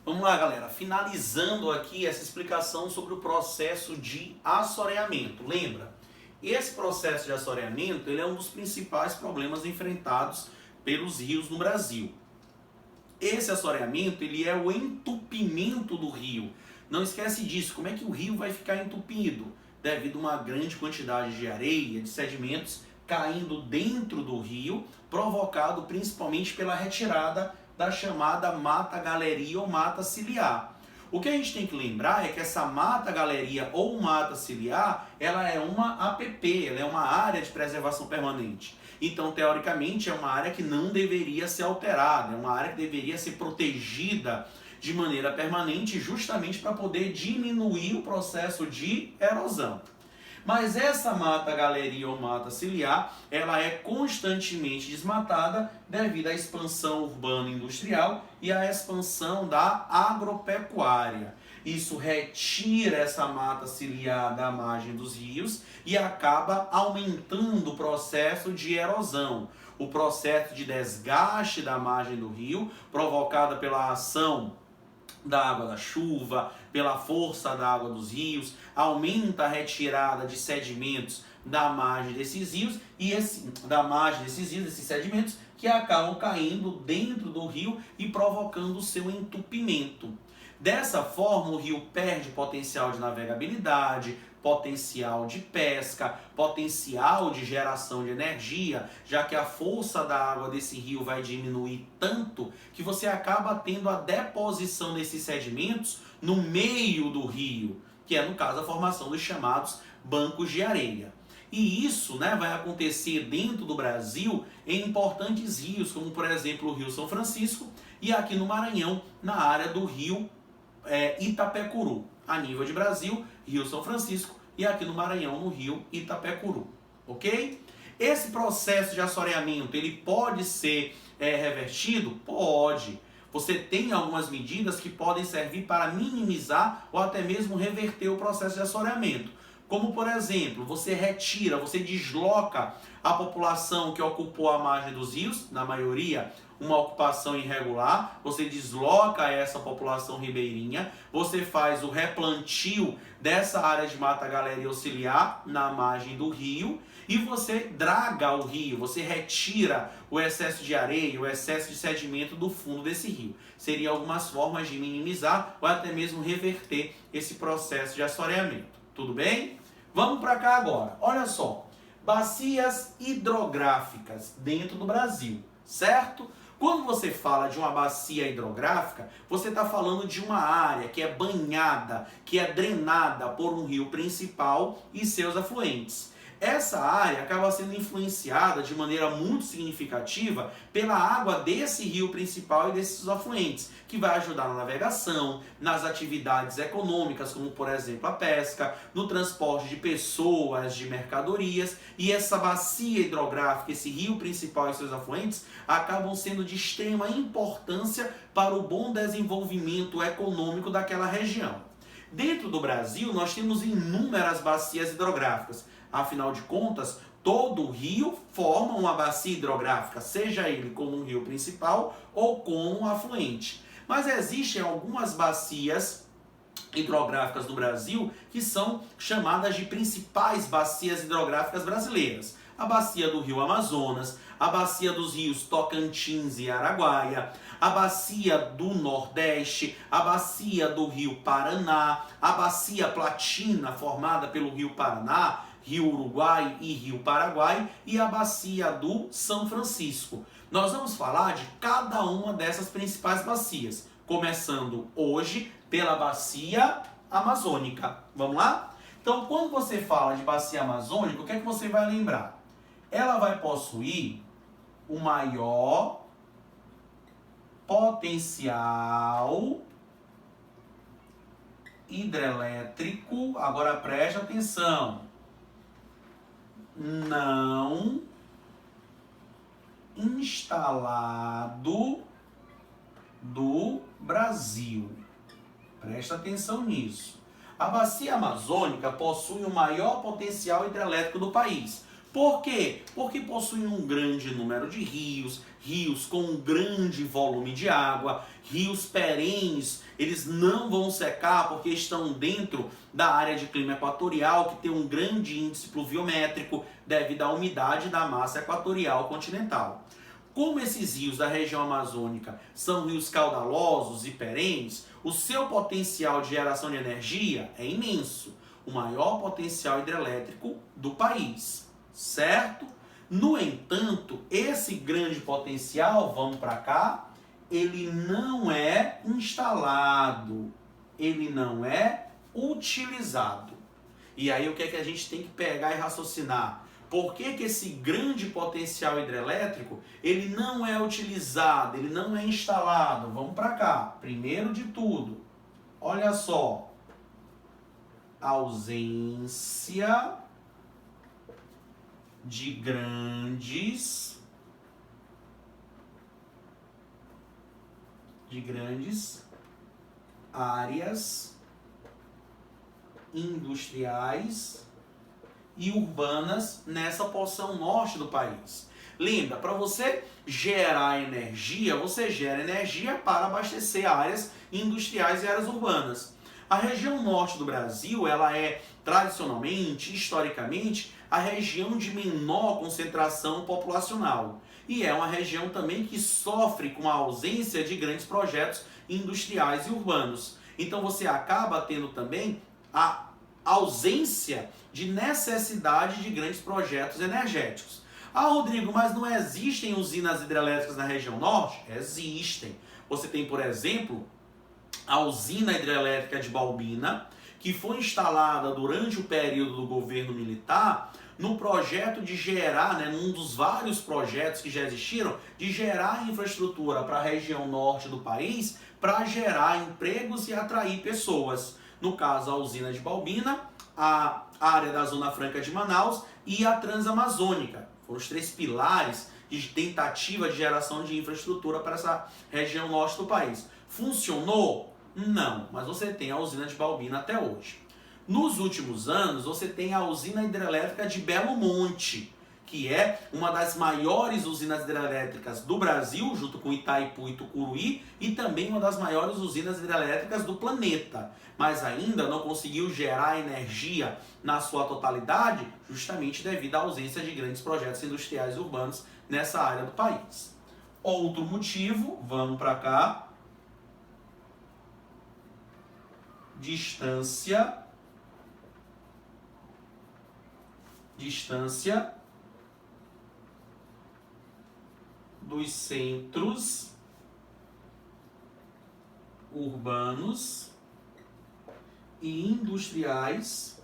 Vamos lá, galera, finalizando aqui essa explicação sobre o processo de assoreamento. Lembra, esse processo de assoreamento ele é um dos principais problemas enfrentados pelos rios no Brasil. Esse assoreamento ele é o entupimento do rio. Não esquece disso, como é que o rio vai ficar entupido? Devido a uma grande quantidade de areia, de sedimentos caindo dentro do rio, provocado principalmente pela retirada da chamada mata-galeria ou mata ciliar. O que a gente tem que lembrar é que essa mata-galeria ou mata ciliar, ela é uma APP, ela é uma área de preservação permanente. Então, teoricamente, é uma área que não deveria ser alterada, é uma área que deveria ser protegida de maneira permanente, justamente para poder diminuir o processo de erosão. Mas essa mata-galeria ou mata ciliar, ela é constantemente desmatada devido à expansão urbana e industrial e à expansão da agropecuária. Isso retira essa mata ciliar da margem dos rios e acaba aumentando o processo de erosão, o processo de desgaste da margem do rio, provocada pela ação da água da chuva, pela força da água dos rios, aumenta a retirada de sedimentos da margem desses rios e desses sedimentos que acabam caindo dentro do rio e provocando o seu entupimento. Dessa forma, o rio perde potencial de navegabilidade, potencial de pesca, potencial de geração de energia, já que a força da água desse rio vai diminuir tanto que você acaba tendo a deposição desses sedimentos no meio do rio, que é, no caso, a formação dos chamados bancos de areia. E isso, vai acontecer dentro do Brasil em importantes rios, como, por exemplo, o Rio São Francisco e aqui no Maranhão, na área do rio Itapecuru. A nível de Brasil, Rio São Francisco e aqui no Maranhão, no rio Itapecuru. Ok? Esse processo de assoreamento, ele pode ser revertido? Pode. Você tem algumas medidas que podem servir para minimizar ou até mesmo reverter o processo de assoreamento. Como, por exemplo, você retira, você desloca a população que ocupou a margem dos rios, na maioria uma ocupação irregular, você desloca essa população ribeirinha, você faz o replantio dessa área de mata-galeria auxiliar na margem do rio e você draga o rio, você retira o excesso de areia, o excesso de sedimento do fundo desse rio. Seriam algumas formas de minimizar ou até mesmo reverter esse processo de assoreamento. Tudo bem? Vamos para cá agora. Olha só, bacias hidrográficas dentro do Brasil, certo? Quando você fala de uma bacia hidrográfica, você está falando de uma área que é banhada, que é drenada por um rio principal e seus afluentes. Essa área acaba sendo influenciada de maneira muito significativa pela água desse rio principal e desses afluentes, que vai ajudar na navegação, nas atividades econômicas, como por exemplo a pesca, no transporte de pessoas, de mercadorias, e essa bacia hidrográfica, esse rio principal e seus afluentes, acabam sendo de extrema importância para o bom desenvolvimento econômico daquela região. Dentro do Brasil, nós temos inúmeras bacias hidrográficas. Afinal de contas, todo rio forma uma bacia hidrográfica, seja ele como um rio principal ou como um afluente. Mas existem algumas bacias hidrográficas no Brasil que são chamadas de principais bacias hidrográficas brasileiras. A bacia do rio Amazonas, a bacia dos rios Tocantins e Araguaia, a bacia do Nordeste, a bacia do rio Paraná, a bacia Platina, formada pelo rio Paraná, Rio Uruguai e Rio Paraguai, e a bacia do São Francisco. Nós vamos falar de cada uma dessas principais bacias, começando hoje pela bacia amazônica. Vamos lá? Então, quando você fala de bacia amazônica, o que é que você vai lembrar? Ela vai possuir o maior potencial hidrelétrico, agora preste atenção, não instalado do Brasil. Presta atenção nisso. A bacia amazônica possui o maior potencial hidrelétrico do país, Por quê? Porque possuem um grande número de rios, rios com um grande volume de água, rios perenes, eles não vão secar porque estão dentro da área de clima equatorial, que tem um grande índice pluviométrico devido à umidade da massa equatorial continental. Como esses rios da região amazônica são rios caudalosos e perenes, o seu potencial de geração de energia é imenso, o maior potencial hidrelétrico do país, certo? No entanto, esse grande potencial, vamos para cá, ele não é instalado, ele não é utilizado. E aí o que é que a gente tem que pegar e raciocinar? Por que que esse grande potencial hidrelétrico, ele não é utilizado, ele não é instalado? Vamos para cá. Primeiro de tudo, olha só, ausência de grandes áreas industriais e urbanas nessa porção norte do país. Lembra, para você gerar energia, você gera energia para abastecer áreas industriais e áreas urbanas. A região norte do Brasil, ela é tradicionalmente, historicamente, a região de menor concentração populacional. E é uma região também que sofre com a ausência de grandes projetos industriais e urbanos. Então você acaba tendo também a ausência de necessidade de grandes projetos energéticos. Ah, Rodrigo, mas não existem usinas hidrelétricas na região norte? Existem. Você tem, por exemplo, a usina hidrelétrica de Balbina, que foi instalada durante o período do governo militar, no projeto de gerar, num dos vários projetos que já existiram, de gerar infraestrutura para a região norte do país, para gerar empregos e atrair pessoas. No caso, a usina de Balbina, a área da Zona Franca de Manaus e a Transamazônica. Foram os três pilares de tentativa de geração de infraestrutura para essa região norte do país. Funcionou? Não, mas você tem a usina de Balbina até hoje. Nos últimos anos, você tem a usina hidrelétrica de Belo Monte, que é uma das maiores usinas hidrelétricas do Brasil, junto com Itaipu e Tucuruí, e também uma das maiores usinas hidrelétricas do planeta. Mas ainda não conseguiu gerar energia na sua totalidade, justamente devido à ausência de grandes projetos industriais e urbanos nessa área do país. Outro motivo, vamos para cá, distância dos centros urbanos e industriais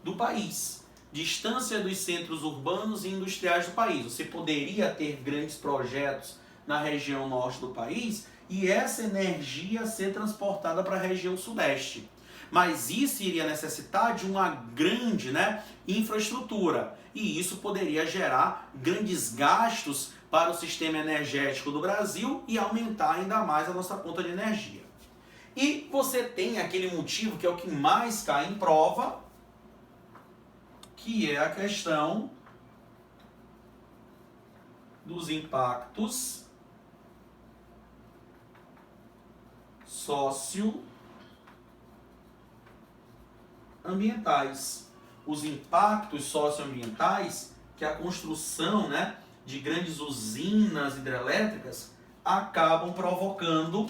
do país. Distância dos centros urbanos e industriais do país. Você poderia ter grandes projetos na região norte do país e essa energia ser transportada para a região sudeste. Mas isso iria necessitar de uma grande infraestrutura. E isso poderia gerar grandes gastos para o sistema energético do Brasil e aumentar ainda mais a nossa conta de energia. E você tem aquele motivo que é o que mais cai em prova, que é a questão dos impactos socioambientais. Os impactos socioambientais que a construção de grandes usinas hidrelétricas acabam provocando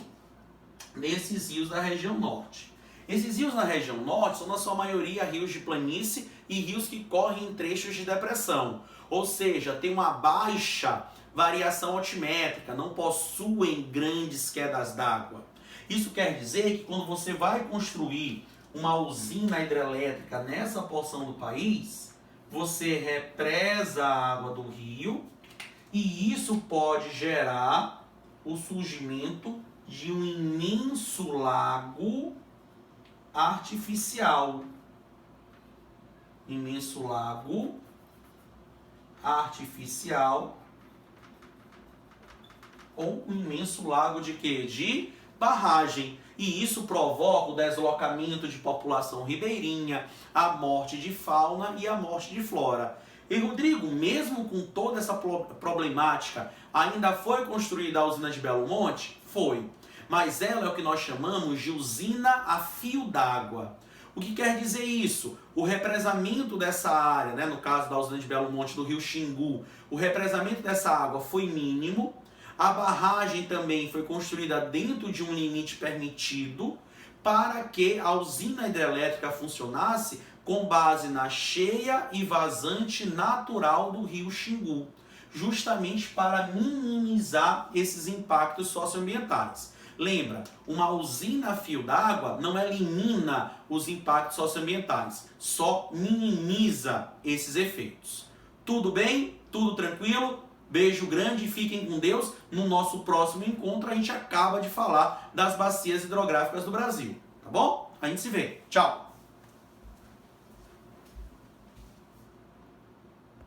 nesses rios da região norte. Esses rios na região norte são, na sua maioria, rios de planície e rios que correm em trechos de depressão. Ou seja, tem uma baixa variação altimétrica, não possuem grandes quedas d'água. Isso quer dizer que quando você vai construir uma usina hidrelétrica nessa porção do país, você represa a água do rio e isso pode gerar o surgimento de um imenso lago artificial. Imenso lago artificial ou um imenso lago de quê? De barragem. E isso provoca o deslocamento de população ribeirinha, a morte de fauna e a morte de flora. E Rodrigo, mesmo com toda essa problemática, ainda foi construída a usina de Belo Monte? Foi. Mas ela é o que nós chamamos de usina a fio d'água. O que quer dizer isso? O represamento dessa área, né, no caso da usina de Belo Monte do rio Xingu, o represamento dessa água foi mínimo. A barragem também foi construída dentro de um limite permitido para que a usina hidrelétrica funcionasse com base na cheia e vazante natural do rio Xingu, justamente para minimizar esses impactos socioambientais. Lembra, uma usina a fio d'água não elimina os impactos socioambientais, só minimiza esses efeitos. Tudo bem? Tudo tranquilo? Beijo grande e fiquem com Deus. No nosso próximo encontro a gente acaba de falar das bacias hidrográficas do Brasil, tá bom? A gente se vê. Tchau!